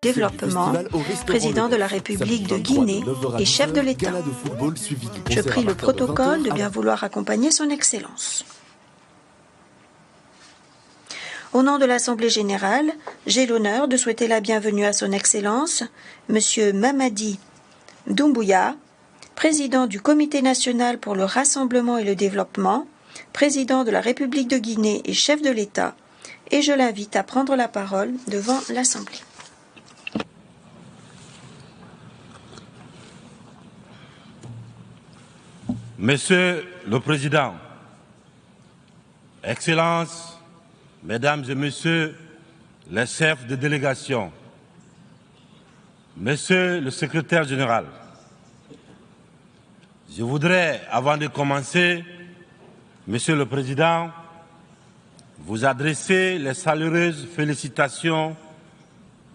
Développement, président de la République de Guinée et chef de l'État. Je prie le protocole de bien vouloir accompagner son Excellence. Au nom de l'Assemblée générale, j'ai l'honneur de souhaiter la bienvenue à son Excellence, Monsieur Mamadi Doumbouya, président du Comité national pour le rassemblement et le développement, président de la République de Guinée et chef de l'État, et je l'invite à prendre la parole devant l'Assemblée. Monsieur le Président, Excellences, Mesdames et Messieurs les chefs de délégation, Monsieur le Secrétaire général, je voudrais, avant de commencer, Monsieur le Président, vous adresser les chaleureuses félicitations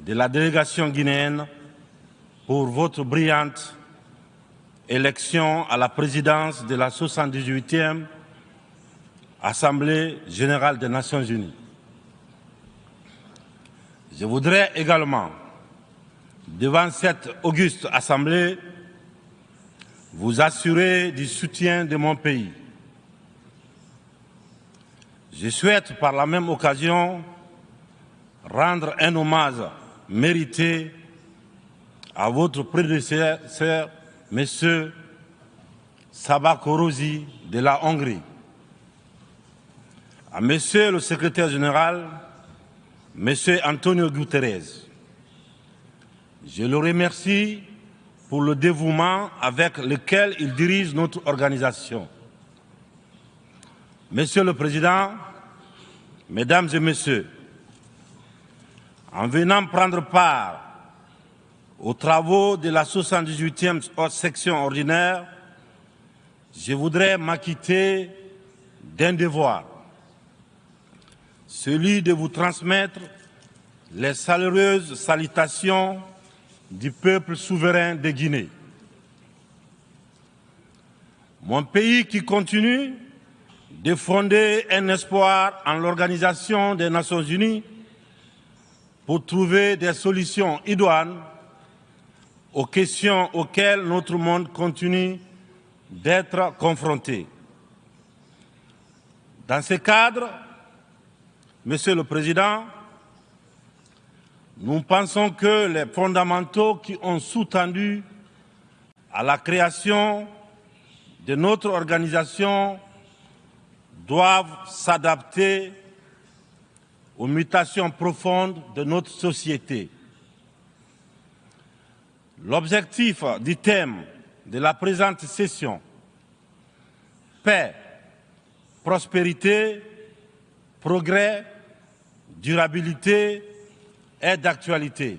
de la délégation guinéenne pour votre brillante élection à la présidence de la 78e Assemblée générale des Nations unies. Je voudrais également, devant cette auguste Assemblée, vous assurer du soutien de mon pays. Je souhaite par la même occasion rendre un hommage mérité à votre prédécesseur, Monsieur Sabah Korosi de la Hongrie, à Monsieur le Secrétaire général, Monsieur Antonio Guterres. Je le remercie pour le dévouement avec lequel il dirige notre organisation. Monsieur le Président, Mesdames et Messieurs, en venant prendre part aux travaux de la 78e section ordinaire, je voudrais m'acquitter d'un devoir, celui de vous transmettre les chaleureuses salutations du peuple souverain de Guinée. Mon pays qui continue de fonder un espoir en l'Organisation des Nations Unies pour trouver des solutions idoines aux questions auxquelles notre monde continue d'être confronté. Dans ce cadre, Monsieur le Président, nous pensons que les fondamentaux qui ont sous-tendu à la création de notre organisation doivent s'adapter aux mutations profondes de notre société. L'objectif du thème de la présente session, paix, prospérité, progrès, durabilité, est d'actualité.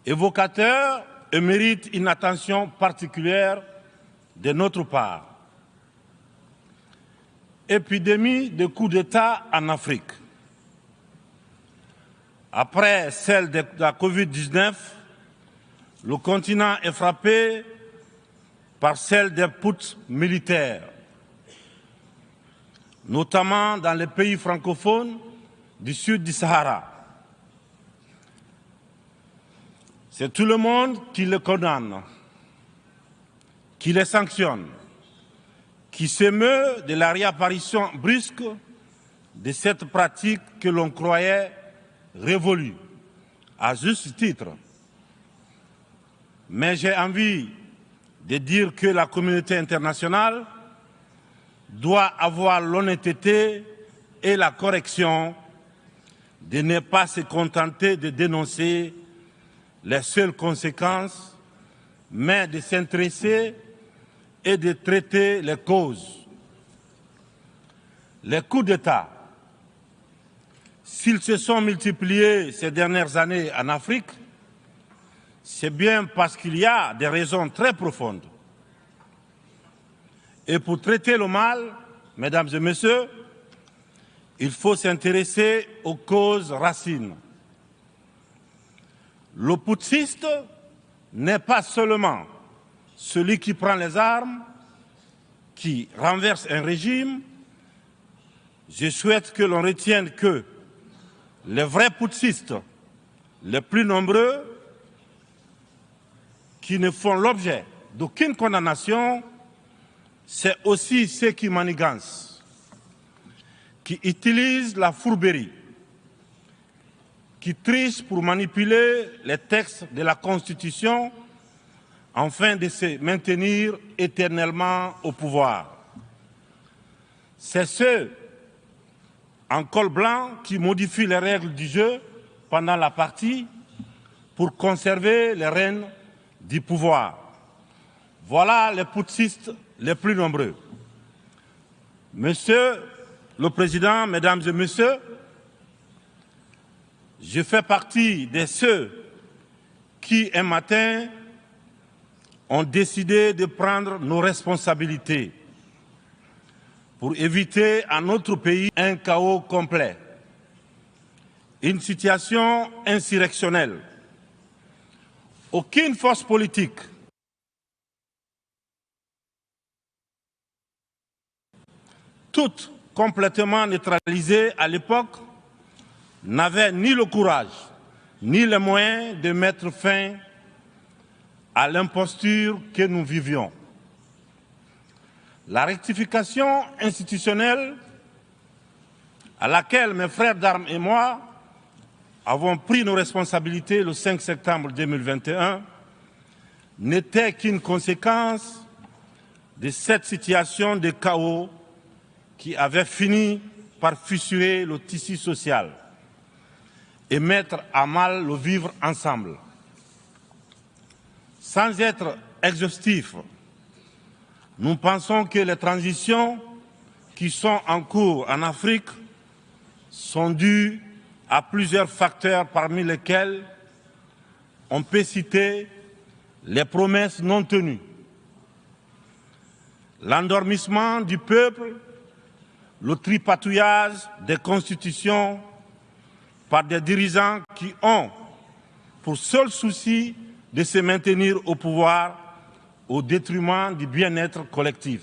Évocateur et mérite une attention particulière de notre part. Épidémie de coups d'État en Afrique. Après celle de la Covid-19, le continent est frappé par celle des putschs militaires, notamment dans les pays francophones du sud du Sahara. C'est tout le monde qui les condamne, qui les sanctionne, qui s'émeut de la réapparition brusque de cette pratique que l'on croyait révolue, à juste titre. Mais j'ai envie de dire que la communauté internationale doit avoir l'honnêteté et la correction de ne pas se contenter de dénoncer les seules conséquences, mais de s'intéresser et de traiter les causes. Les coups d'État, s'ils se sont multipliés ces dernières années en Afrique, c'est bien parce qu'il y a des raisons très profondes. Et pour traiter le mal, Mesdames et Messieurs, il faut s'intéresser aux causes racines. Le putschiste n'est pas seulement celui qui prend les armes, qui renverse un régime. Je souhaite que l'on retienne que les vrais putschistes les plus nombreux, qui ne font l'objet d'aucune condamnation, c'est aussi ceux qui manigancent, qui utilisent la fourberie, qui trichent pour manipuler les textes de la Constitution afin de se maintenir éternellement au pouvoir. C'est ceux en col blanc qui modifient les règles du jeu pendant la partie pour conserver les rênes du pouvoir. Voilà les putschistes les plus nombreux. Monsieur le Président, Mesdames et Messieurs, je fais partie de ceux qui, un matin, ont décidé de prendre nos responsabilités pour éviter à notre pays un chaos complet, une situation insurrectionnelle. Aucune force politique toutes complètement neutralisées à l'époque n'avaient ni le courage ni les moyens de mettre fin à l'imposture que nous vivions. La rectification institutionnelle à laquelle mes frères d'armes et moi avons pris nos responsabilités le 5 septembre 2021 n'était qu'une conséquence de cette situation de chaos qui avait fini par fissurer le tissu social et mettre à mal le vivre ensemble. Sans être exhaustif, nous pensons que les transitions qui sont en cours en Afrique sont dues à plusieurs facteurs parmi lesquels on peut citer les promesses non tenues, l'endormissement du peuple, le tripatouillage des constitutions par des dirigeants qui ont pour seul souci de se maintenir au pouvoir au détriment du bien-être collectif.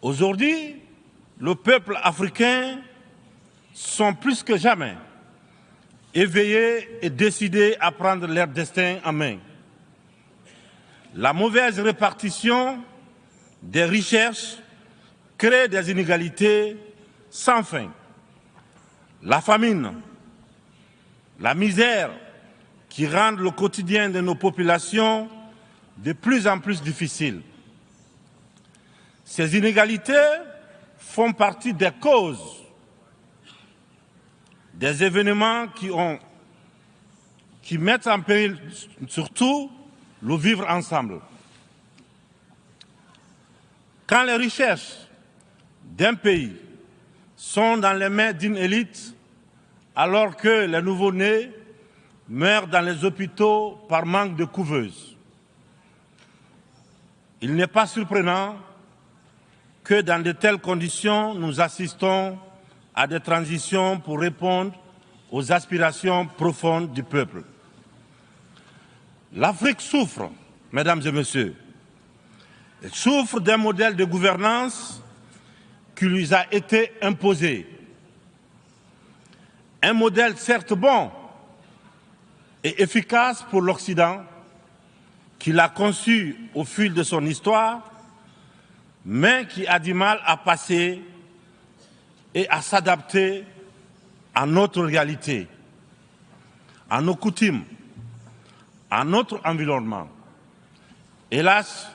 Aujourd'hui, le peuple africain sont plus que jamais éveillés et décidés à prendre leur destin en main. La mauvaise répartition des richesses crée des inégalités sans fin. La famine, la misère qui rendent le quotidien de nos populations de plus en plus difficile. Ces inégalités font partie des causes des événements qui mettent en péril surtout le vivre ensemble. Quand les richesses d'un pays sont dans les mains d'une élite, alors que les nouveau-nés meurent dans les hôpitaux par manque de couveuses, il n'est pas surprenant que dans de telles conditions, nous assistons à des transitions pour répondre aux aspirations profondes du peuple. L'Afrique souffre, mesdames et messieurs, elle souffre d'un modèle de gouvernance qui lui a été imposé. Un modèle certes bon et efficace pour l'Occident, qu'il a conçu au fil de son histoire, mais qui a du mal à passer et à s'adapter à notre réalité, à nos coutumes, à notre environnement. Hélas,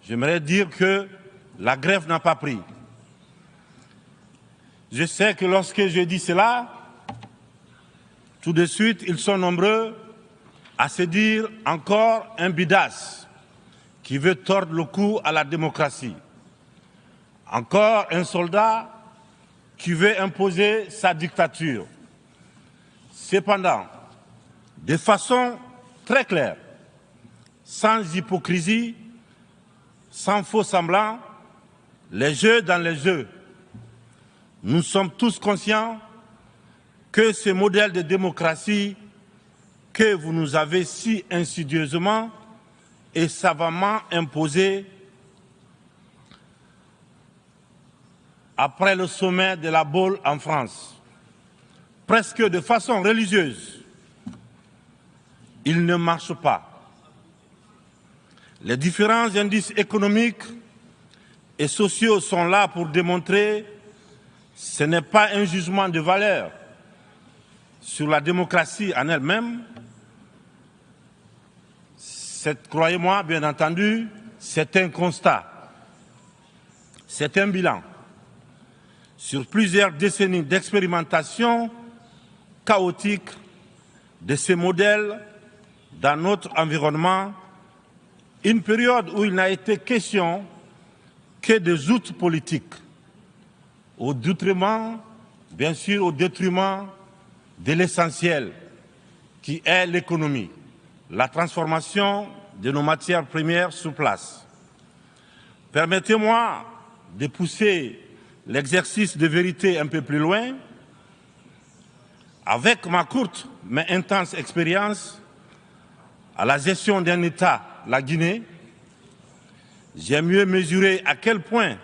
j'aimerais dire que la grève n'a pas pris. Je sais que lorsque je dis cela, tout de suite, ils sont nombreux à se dire encore un bidas qui veut tordre le cou à la démocratie. Encore un soldat qui veut imposer sa dictature. Cependant, de façon très claire, sans hypocrisie, sans faux semblant, les jeux dans les jeux, nous sommes tous conscients que ce modèle de démocratie que vous nous avez si insidieusement et savamment imposé après le sommet de la Baule en France, presque de façon religieuse, il ne marche pas. Les différents indices économiques et sociaux sont là pour démontrer que ce n'est pas un jugement de valeur sur la démocratie en elle-même. Croyez-moi, bien entendu, c'est un constat, c'est un bilan sur plusieurs décennies d'expérimentation chaotique de ces modèles dans notre environnement, une période où il n'a été question que des outils politiques, au détriment, bien sûr, au détriment de l'essentiel qui est l'économie, la transformation de nos matières premières sur place. Permettez-moi de pousser l'exercice de vérité un peu plus loin. Avec ma courte mais intense expérience à la gestion d'un État, la Guinée, j'ai mieux mesuré à quel point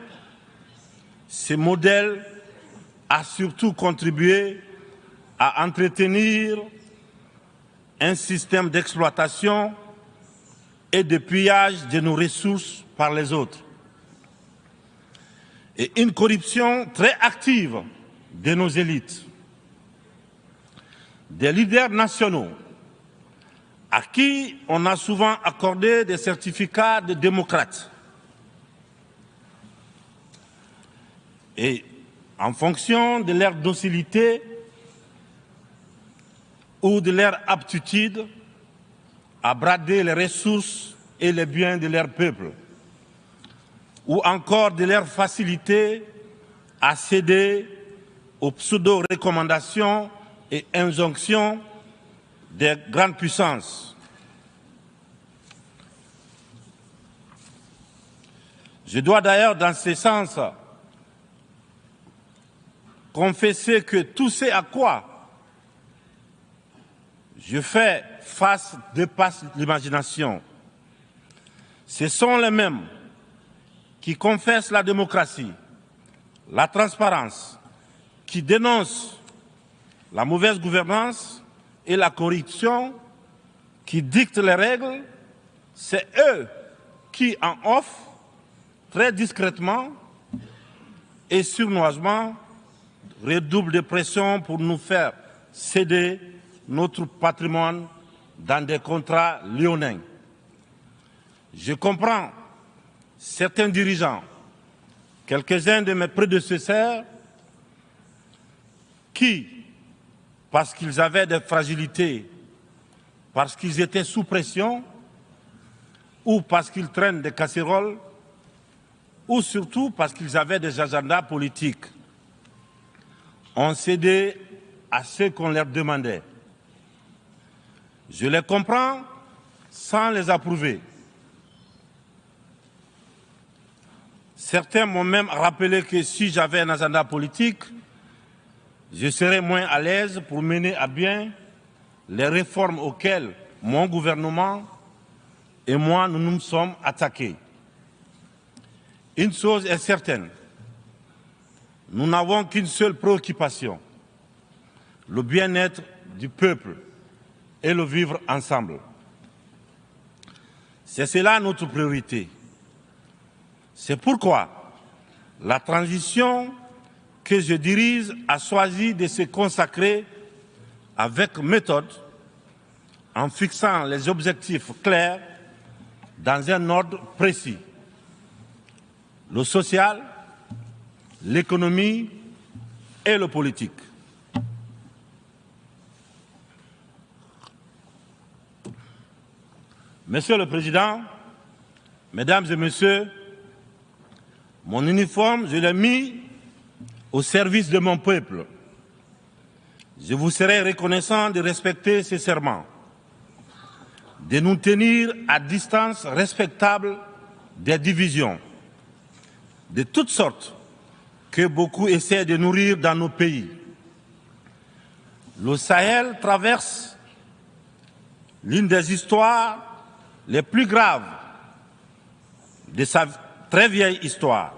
ce modèle a surtout contribué à entretenir un système d'exploitation et de pillage de nos ressources par les autres, et une corruption très active de nos élites, des leaders nationaux à qui on a souvent accordé des certificats de démocrates. Et en fonction de leur docilité ou de leur aptitude à brader les ressources et les biens de leur peuple, ou encore de leur facilité à céder aux pseudo-recommandations et injonctions des grandes puissances. Je dois d'ailleurs, dans ce sens, confesser que tout ce à quoi je fais face dépasse l'imagination. Ce sont les mêmes qui confessent la démocratie, la transparence, qui dénoncent la mauvaise gouvernance et la corruption, qui dictent les règles. C'est eux qui en offrent très discrètement et sournoisement redoublent de pression pour nous faire céder notre patrimoine dans des contrats léonins. Je comprends certains dirigeants, quelques-uns de mes prédécesseurs, qui, parce qu'ils avaient des fragilités, parce qu'ils étaient sous pression, ou parce qu'ils traînent des casseroles, ou surtout parce qu'ils avaient des agendas politiques, ont cédé à ce qu'on leur demandait. Je les comprends sans les approuver. Certains m'ont même rappelé que si j'avais un agenda politique, je serais moins à l'aise pour mener à bien les réformes auxquelles mon gouvernement et moi nous nous sommes attaqués. Une chose est certaine, nous n'avons qu'une seule préoccupation, le bien-être du peuple et le vivre ensemble. C'est cela notre priorité. C'est pourquoi la transition que je dirige a choisi de se consacrer avec méthode en fixant les objectifs clairs dans un ordre précis. Le social, l'économie et le politique. Monsieur le Président, Mesdames et Messieurs, mon uniforme, je l'ai mis au service de mon peuple. Je vous serai reconnaissant de respecter ces serments, de nous tenir à distance respectable des divisions, de toutes sortes que beaucoup essaient de nourrir dans nos pays. Le Sahel traverse l'une des histoires les plus graves de sa très vieille histoire,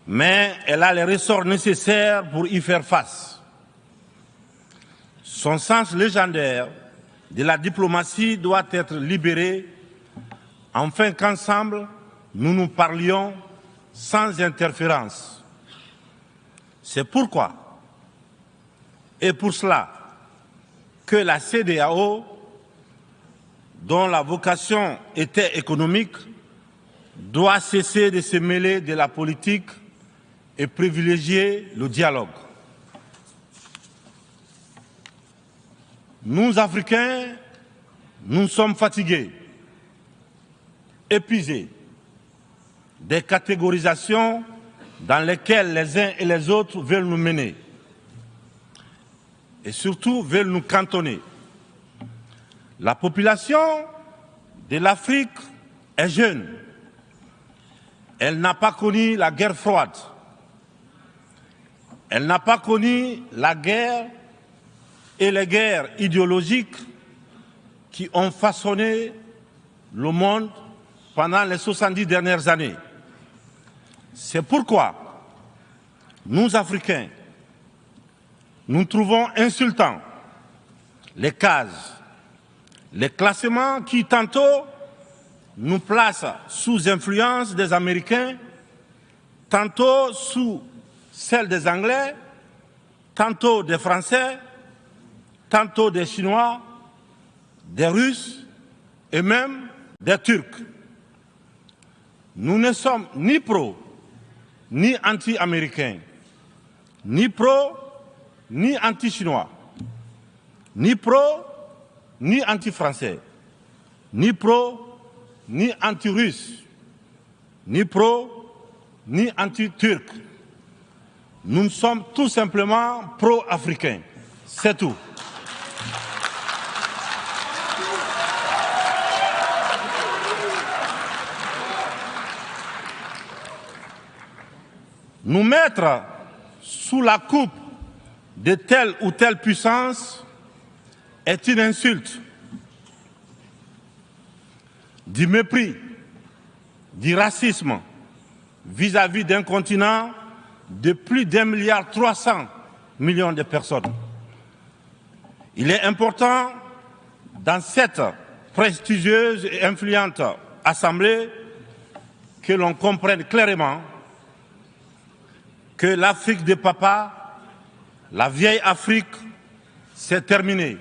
mais elle a les ressorts nécessaires pour y faire face. Son sens légendaire de la diplomatie doit être libéré afin qu'ensemble, nous nous parlions sans interférence. C'est pourquoi, et pour cela, que la CEDEAO, dont la vocation était économique, doit cesser de se mêler de la politique et privilégier le dialogue. Nous, Africains, nous sommes fatigués, épuisés des catégorisations dans lesquelles les uns et les autres veulent nous mener et surtout veulent nous cantonner. La population de l'Afrique est jeune. Elle n'a pas connu la guerre froide. Elle n'a pas connu la guerre et les guerres idéologiques qui ont façonné le monde pendant les 70 dernières années. C'est pourquoi nous, Africains, nous trouvons insultants les cases, les classements qui tantôt nous placent sous influence des Américains, tantôt sous celle des Anglais, tantôt des Français, tantôt des Chinois, des Russes et même des Turcs. Nous ne sommes ni pro, ni anti-américains, ni pro, ni anti-chinois, ni pro, ni anti-français, ni pro, ni anti-russe, ni pro, ni anti-turc. Nous sommes tout simplement pro-africains. C'est tout. Nous mettre sous la coupe de telle ou telle puissance est une insulte, du mépris, du racisme vis-à-vis d'un continent de plus d'1,3 milliard de personnes. Il est important, dans cette prestigieuse et influente Assemblée, que l'on comprenne clairement que l'Afrique des papas, la vieille Afrique, c'est terminé.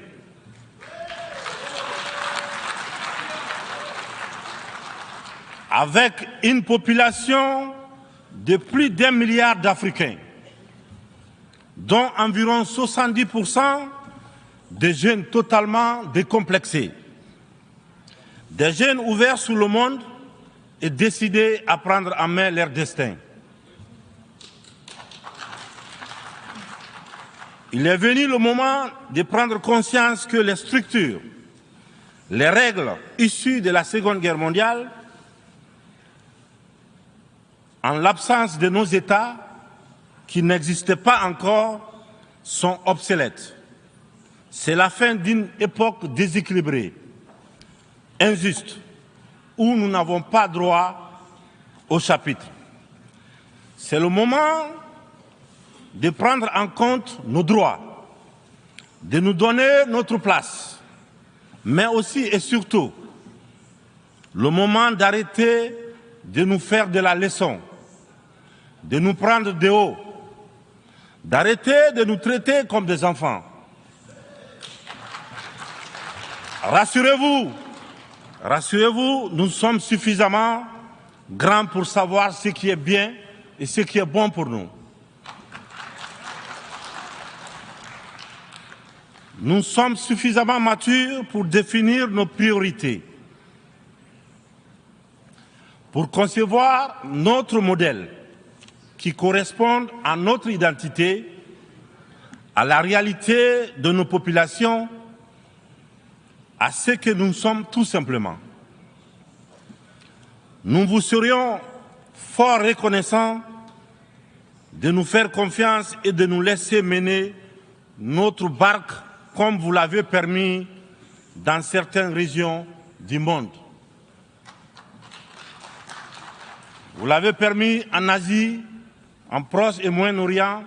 Avec une population de plus d'1 milliard d'Africains, dont environ 70% de jeunes totalement décomplexés, des jeunes ouverts sur le monde et décidés à prendre en main leur destin. Il est venu le moment de prendre conscience que les structures, les règles issues de la Seconde Guerre mondiale, en l'absence de nos États qui n'existaient pas encore, sont obsolètes. C'est la fin d'une époque déséquilibrée, injuste, où nous n'avons pas droit au chapitre. C'est le moment de prendre en compte nos droits, de nous donner notre place, mais aussi et surtout le moment d'arrêter de nous faire de la leçon, de nous prendre de haut, d'arrêter de nous traiter comme des enfants. Rassurez-vous, rassurez-vous, nous sommes suffisamment grands pour savoir ce qui est bien et ce qui est bon pour nous. Nous sommes suffisamment matures pour définir nos priorités, pour concevoir notre modèle qui corresponde à notre identité, à la réalité de nos populations, à ce que nous sommes tout simplement. Nous vous serions fort reconnaissants de nous faire confiance et de nous laisser mener notre barque comme vous l'avez permis dans certaines régions du monde. Vous l'avez permis en Asie, en Proche et Moyen-Orient,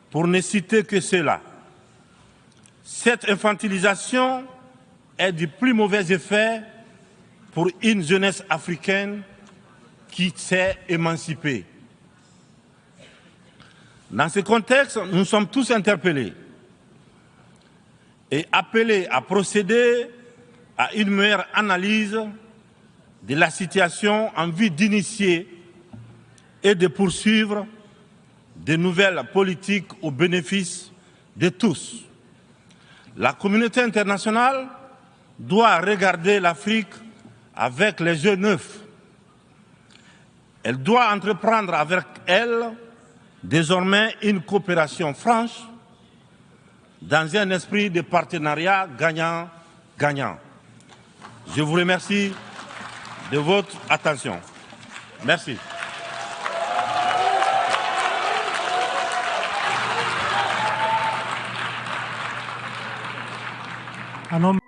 pour ne citer que cela. Cette infantilisation est du plus mauvais effet pour une jeunesse africaine qui s'est émancipée. Dans ce contexte, nous sommes tous interpellés et appelés à procéder à une meilleure analyse de la situation en vue d'initier et de poursuivre de nouvelles politiques au bénéfice de tous. La communauté internationale doit regarder l'Afrique avec les yeux neufs. Elle doit entreprendre avec elle désormais une coopération franche dans un esprit de partenariat gagnant-gagnant. Je vous remercie de votre attention. Merci. En nom